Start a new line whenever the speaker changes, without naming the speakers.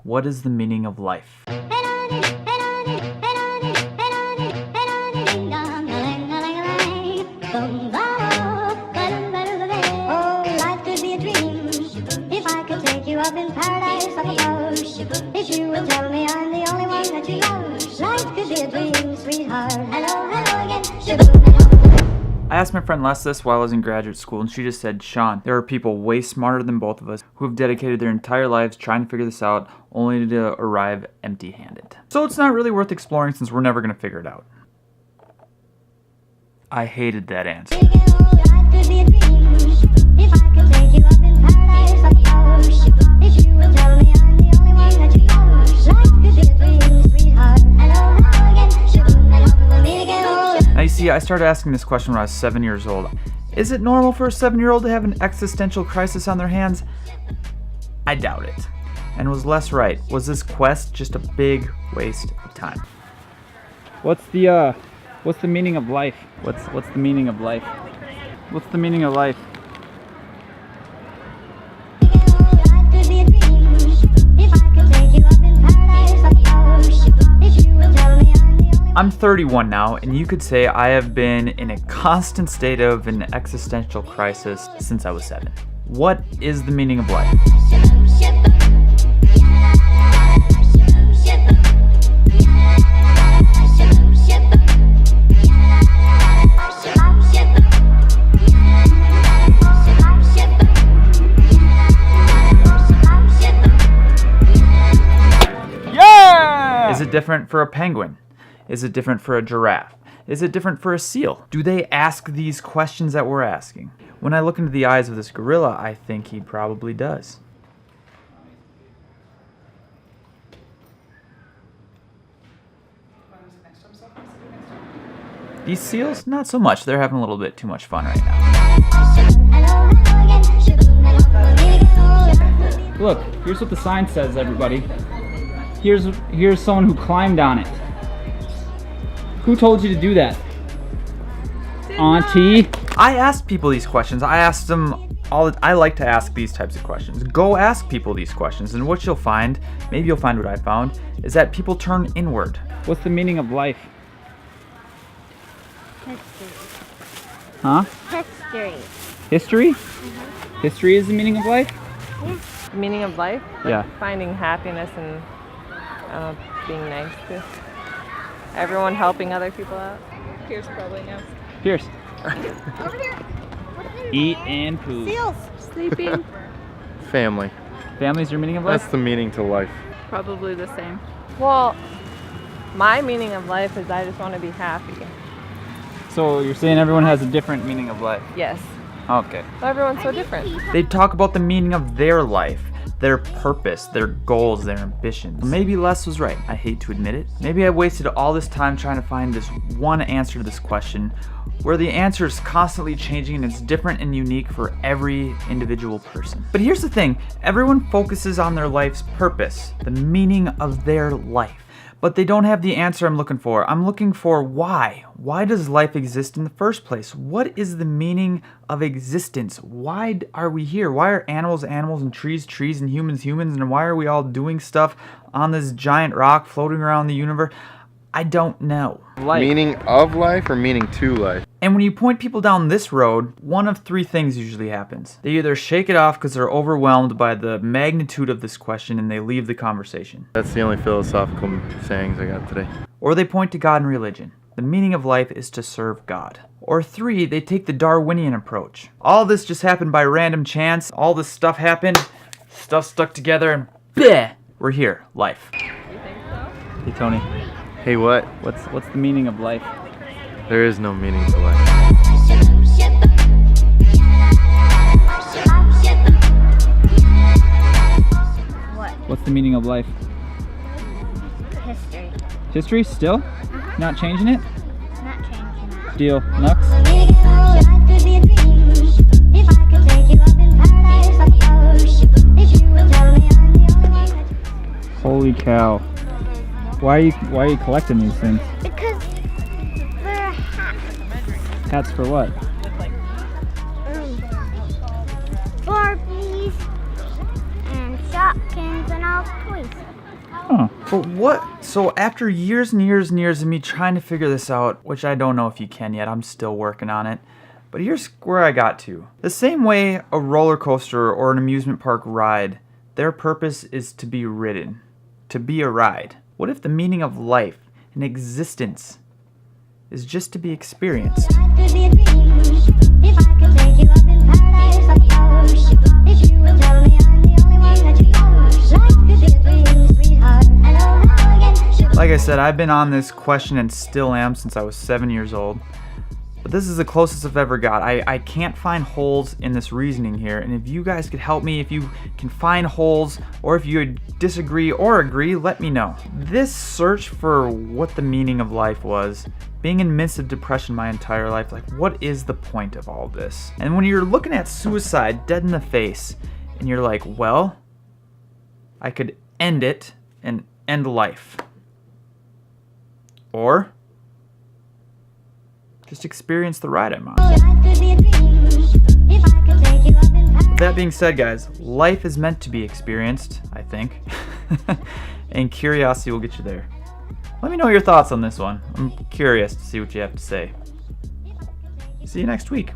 What is the meaning of life?
In paradise, I suppose, if you would tell me I'm the only one that you love, life could be a dream, sweetheart. Hello, hello again.
I asked my friend Les this while I was in graduate school, and she just said, Shawn, there are people way smarter than both of us who have dedicated their entire lives trying to figure this out, only to arrive empty-handed. So it's not really worth exploring since we're never going to figure it out. I hated that answer. Now you see, I started asking this question when I was 7 years old. Is it normal for a 7-year-old to have an existential crisis on their hands? I doubt it. And was Les right? Was this quest just a big waste of time? What's the meaning of life? What's the meaning of life? What's the meaning of life? I'm 31 now, and you could say I have been in a constant state of an existential crisis since I was 7. What is the meaning of life? Yeah! Is it different for a penguin? Is it different for a giraffe? Is it different for a seal? Do they ask these questions that we're asking? When I look into the eyes of this gorilla, I think he probably does. These seals, not so much. They're having a little bit too much fun right now. Look, here's what the sign says, everybody. Here's someone who climbed on it. Who told you to do that? Auntie? I asked people these questions. I asked them I like to ask these types of questions. Go ask people these questions, and what you'll find, maybe you'll find what I found, is that people turn inward. What's the meaning of life?
History.
Huh?
History.
History? Mm-hmm. History is the meaning of life?
Yeah.
The meaning of life? Like
yeah.
Finding happiness and being nice to everyone, helping other people out. Pierce probably knows.
Pierce.
Over here.
Eat and poop.
Seals.
Sleeping.
Family.
Family's your meaning of life?
That's the meaning to life.
Probably the same. Well, my meaning of life is I just want to be happy.
So you're saying everyone has a different meaning of life?
Yes.
Okay.
Well, everyone's so different.
They talk about the meaning of their life, their purpose, their goals, their ambitions. Maybe Les was right. I hate to admit it. Maybe I wasted all this time trying to find this one answer to this question, where the answer is constantly changing and it's different and unique for every individual person. But here's the thing, everyone focuses on their life's purpose, the meaning of their life. But they don't have the answer I'm looking for. I'm looking for why. Why does life exist in the first place? What is the meaning of existence? Why are we here? Why are animals animals and trees trees and humans humans? And why are we all doing stuff on this giant rock floating around the universe? I don't know.
Meaning of life or meaning to life?
And when you point people down this road, one of three things usually happens. They either shake it off because they're overwhelmed by the magnitude of this question and they leave the conversation.
That's the only philosophical sayings I got today.
Or they point to God and religion. The meaning of life is to serve God. Or 3, they take the Darwinian approach. All this just happened by random chance. All this stuff happened, stuff stuck together, and bleh, we're here, life.
You think so?
Hey Tony,
Hey, what?
what's the meaning of life?
There is no meaning to life.
What's the meaning of life?
History.
History still? Not changing it?
Not changing it.
Deal. Next. Holy cow. Why are you collecting these things?
Because they're hats.
Hats for what?
Barbies and Shopkins and all toys.
Huh. But what? So after years and years and years of me trying to figure this out, which I don't know if you can yet, I'm still working on it. But here's where I got to. The same way a roller coaster or an amusement park ride, their purpose is to be ridden, to be a ride. What if the meaning of life and existence is just to be experienced?
Life could be a dream. If I could take you up in paradise, of course. If you will tell me I'm the only one that you love. Life could be a dream, sweetheart. Hello, hello again.
Like I said, I've been on this question and still am since I was 7 years old. But this is the closest I've ever got. I can't find holes in this reasoning here, and if you guys could help me, if you can find holes, or if you disagree or agree, let me know. This search for what the meaning of life was, being in the midst of depression my entire life, like what is the point of all this? And when you're looking at suicide dead in the face, and you're like, well, I could end it and end life. Or just experience the ride I'm on.
Life could be a dream. If I could take you up in paradise.
With that being said, guys, life is meant to be experienced, I think. And curiosity will get you there. Let me know your thoughts on this one. I'm curious to see what you have to say. See you next week.